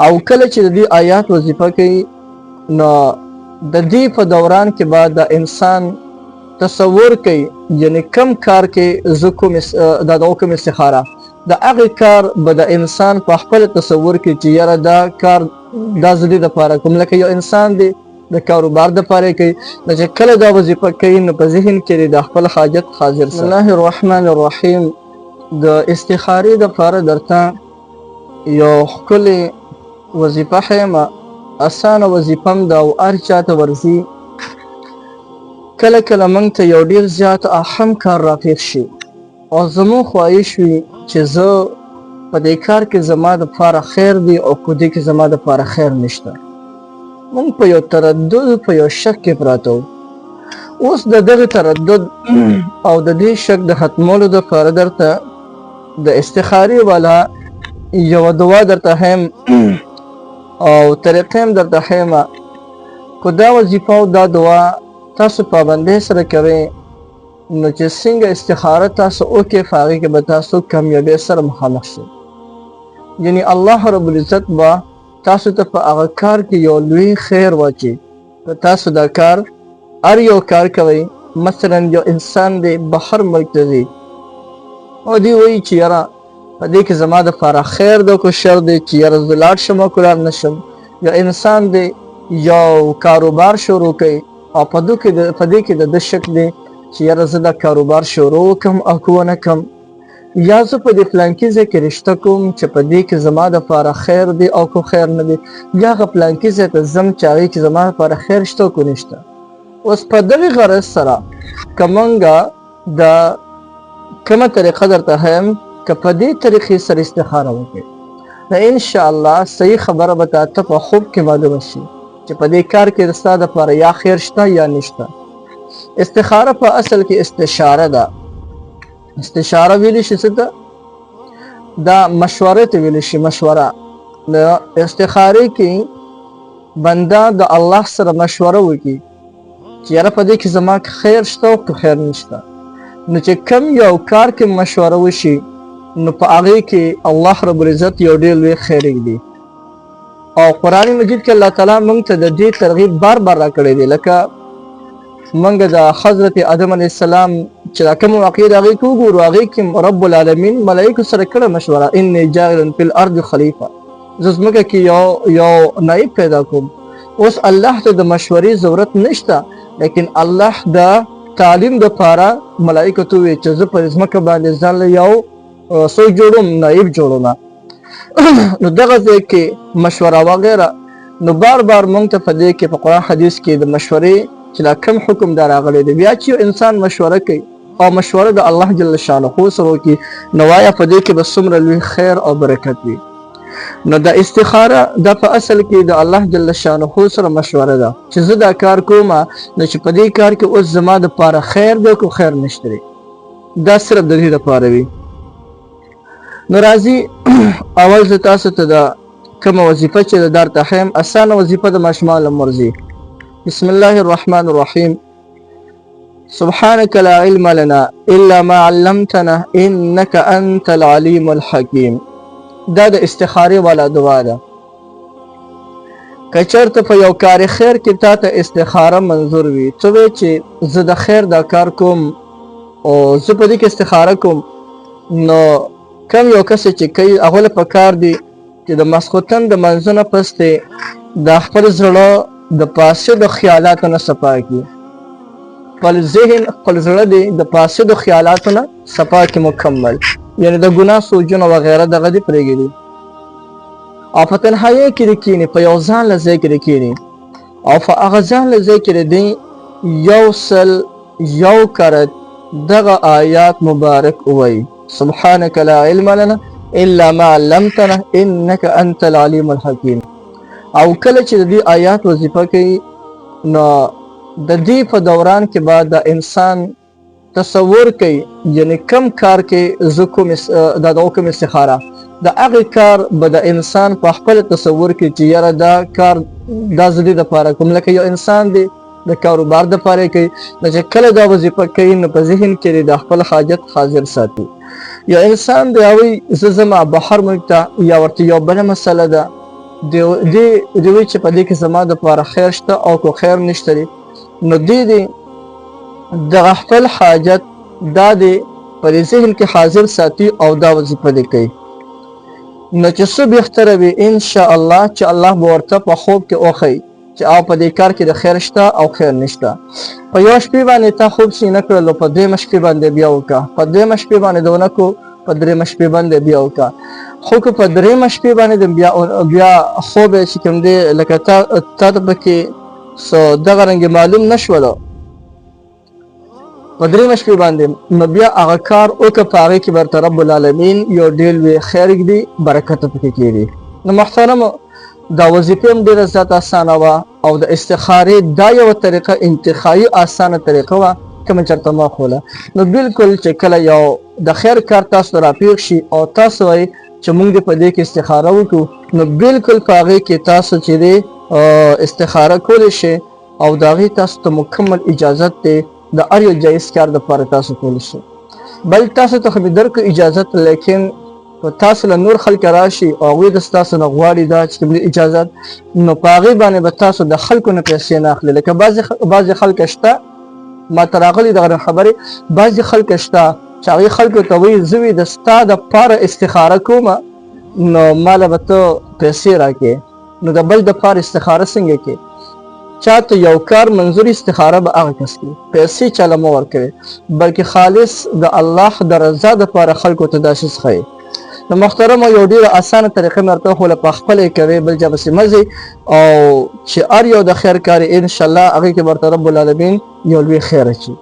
او کله چې د دې آیات وظیفه کوي نو د دې په دوران کې به د انسان تصور کوي یعنی کم کار کې زه کوم کوم استخاره د هغې کار به د انسان په خپل تصور کې چې یاره دا کار دا زه دې دپاره کوم لکه یو انسان دی د کاروبار دپاره کوي نو چې کله دا وظیفه کوي نو په ذهن کې د خپل حاجت حاضر بسم الله الرحمن الرحیم د استخارې دپاره درته یو ښکلې وظیفه ښیم اسانه وظیفه هم ده او هر چاته ورځي کله کله موږ ته یو ډېر زیات اهم کار راپېښ شي او زموږ خواهش وي چې زه په دې کار کې زما دپاره خیر دی او په دې کې زما دپاره خیر نشته موږ په یو تردد په یو شک کې پراته وو اوس د دغه تردد او د دې شک د ختمولو دپاره درته د استخارې والا یوه دعا درته ښیم او طریقې هم درته ښیم خو دا وظیفه او دا دعا تاسو پابندۍ سره کوئ نو چې څنګه استخاره تاسو وکړئ په هغې کې به تاسو کامیابۍ سره مخامخ شئ یعنی الله رب العزت به تاسو ته په هغه کار کې یو لوی خیر واچي که تاسو دا کار هر یو کار کوئ مثلا یو انسان دی بهر ملک ته ځي او دوی وایي چې یاره په دې کې زما دپاره خیر ده که شر دی چې یاره زه لاړ شم او که لاړ نه شم یو انسان دی یو کاروبار شروع کوي او په دې کې د ده شک دی چې یاره زه دا کاروبار شروع وکړم او که ونه کړم یا زه په دې فلانکي ځای کې رشته کوم چې په دې کې زما دپاره خیر دی او که خیر نه دی یا هغه فلانکي ځای ته ځم چې هغې کې زما دپاره خیر شته او که نشته اوس په دغې غرض سره که موږ د کومه طریقه درته ښیم که په دې طریقې سره استخاره وکړئ نو انشاءالله صحیح خبره به تاته په خوب کې معلومه شي چې په دې کار کې ستا دپاره یا خیر شته یا نشته استخاره په اصل کې استشاره ده استشاره ویلی شي څه ته دا مشوره ته ویلی شي مشوره د استخارې کې بنده د الله سره مشوره وکړي چې یاره په دې کې زما خیر شته او که خیر نشته نو چې کم یو کار کې مشوره وشي نو په هغې کې الله رب العزت یو ډېر لوی خیر ږدي او قرآن مجید کې الله تعالی موږ ته د دې ترغیب بار بار راکړی دی لکه موږ د حضرت آدم علیه السلام چې دا کوم واقعې د هغې کې وګورو هغې کې رب العالمین ملایکو سره کړه مشوره انی جاعل فی الارض خلیفه زه ځمکه کې یو نایب پیدا کوم اوس الله ته د مشورې ضرورت نشته لیکن الله د تعلیم دپاره ملایکو ته وویل چې زه په ځمکه باندې ځان له یو څوک جوړوم نایب جوړوم نو دغه ځای کې مشوره وغیره نو بار بار موږ ته په دې کې په قرآن حدیث کې د مشورې چې دا کوم حکم دا راغلی دی بیا چې یو انسان مشوره کوي او مشوره د الله جل شانه سره وکړي نو وایه په دې کې به څومره لوی خیر او برکت وي نو د استخاره دا په اصل کې د الله جل شانه سره مشوره ده چې زه دا کار کوم نو چې په دې کار کې اوس زما دپاره خیر دی که خیر نشته دی دا صرف د دې دپاره وي نو راځي اول زه تاسو ته د کومه وظیفه چې د درته ښیم اسانه وظیفه د ماشومانو له مرځي بسم الله الرحمن الرحیم سبحانك لا علم لنا الا ما علمتنا انك انت العليم الحكيم دا د استخارې والا دعا ده که چېرته په یو کار خیر کې تا ته استخاره منظور وي ته وایې چې زه د خیر دا کار کوم او زه په دې کې استخاره کوم نو کم یو کس چې کوي هغه له پکار دی چې د ماسخوتن د منځه نه پس دی د خپل زړه د فاسدو خیالاتو نه صفا کړي خپل ذهن خپل زړه دی د فاسدو خیالاتو نه صفا کړي مکمل یعنی د ګناه سوچونه وغیره دغه دې پرېږدي او په تنهایۍ کې دې کښېني په یو ځان له ځای کې دې کښېني او په هغه ځان له ځای کې دې یو سل یو کرت دغه آیات مبارک ووایي سبحانك لا علم لنا الا ما علمتنا انك انت العليم الحكيم او کله چې د دې آیات وظیفه کوي نو د دې په دوران کې بعد د انسان تصور کوي یعنی کم کار کې زه کوم استخاره د هغې کار به د انسان په خپل تصور کې چې یاره دا کار دا زه دې دپاره کوم لکه یو انسان دی د کاروبار دپاره کوي نو چې کله دا وظیفه کوي نو په ذهن کې د خپل حاجت حاضر ساتي یو انسان دی هغوی زه ځمه بهر ملک ته یا ورته یو بله مسله ده دی وی چې په دې کې زما دپاره خیر شته او که خیر نشته دی نو دی دغه خپل حاجت دا دی په دې ذهن کې حاضر ساتي او دا وظیفه دی کوي نو چې څه بهتره وي انشاءالله چې الله به ورته په خوب کې وښیي چې او په دې کار کې د خیر شته او خیر نشته په یوه شپې باندې تا خوب چې نه کړلو په دویمه شپې باندې بیا وکړه په دویمه شپې باندې د ونه کړو په درېیمه شپې باندې بیا وکړه خو که په درېیمه شپې باندې بیا خوب یې چې کوم دی لکه تا ته پکې دغه رنګې معلوم نه شولو په درېیمه شپې باندې نو بیا هغه کار وکړه په هغې کې به ورته رب العالمین یو ډېر لوی خیر ږدي برکت پکې کېږي نو محترمو دا وظیفه هم ډېره زیات اسانه وه او د استخارې دا یوه طریقه انتخابي اسانه طریقه وه کومه چېرته ما ښوله نو بلکل چې کله یو د خیر کار تاسو ته راپېښ شي او تاسو وایئ چې موږ دې په دې کې استخاره وکړو نو بلکل په هغې کې تاسو چې دی استخاره کولی شئ او د هغې تاسو ته مکمل اجازت دی د هر یو جایز کار دپاره تاسو کولی شئ بل تاسو ته خو مې درکړو اجازت لیکن که تاسو له نور خلک راشي او هغوی د ستاسو نه غواړي دا چې کوم اجازت نو په هغې باندې به تاسو د خلکو نه پیسې نه اخلي لکه بعضې خلک شته ما ته راغلي دغه خبرې بعضې خلک شته چې هغې خلکو ته وایي زه وي د ستا دپاره استخاره کومه نو ماله به ته پیسې راکړې نو د بل دپاره استخاره څنګه کې چاته یو کار منظور استخاره به هغه کس کوي پیسې چاله مه ورکوي بلکې خالص د الله د رضا دپاره خلکو ته دا شی ښایي نو محترمو یو ډېره اسانه طریقه مې ورته وښوله په خپله یې کوې بل چا پسې مه ځئ او چې هر یو د خیر کار انشاءالله هغې کې به ورته رب العالمین یو لوی خیر اچي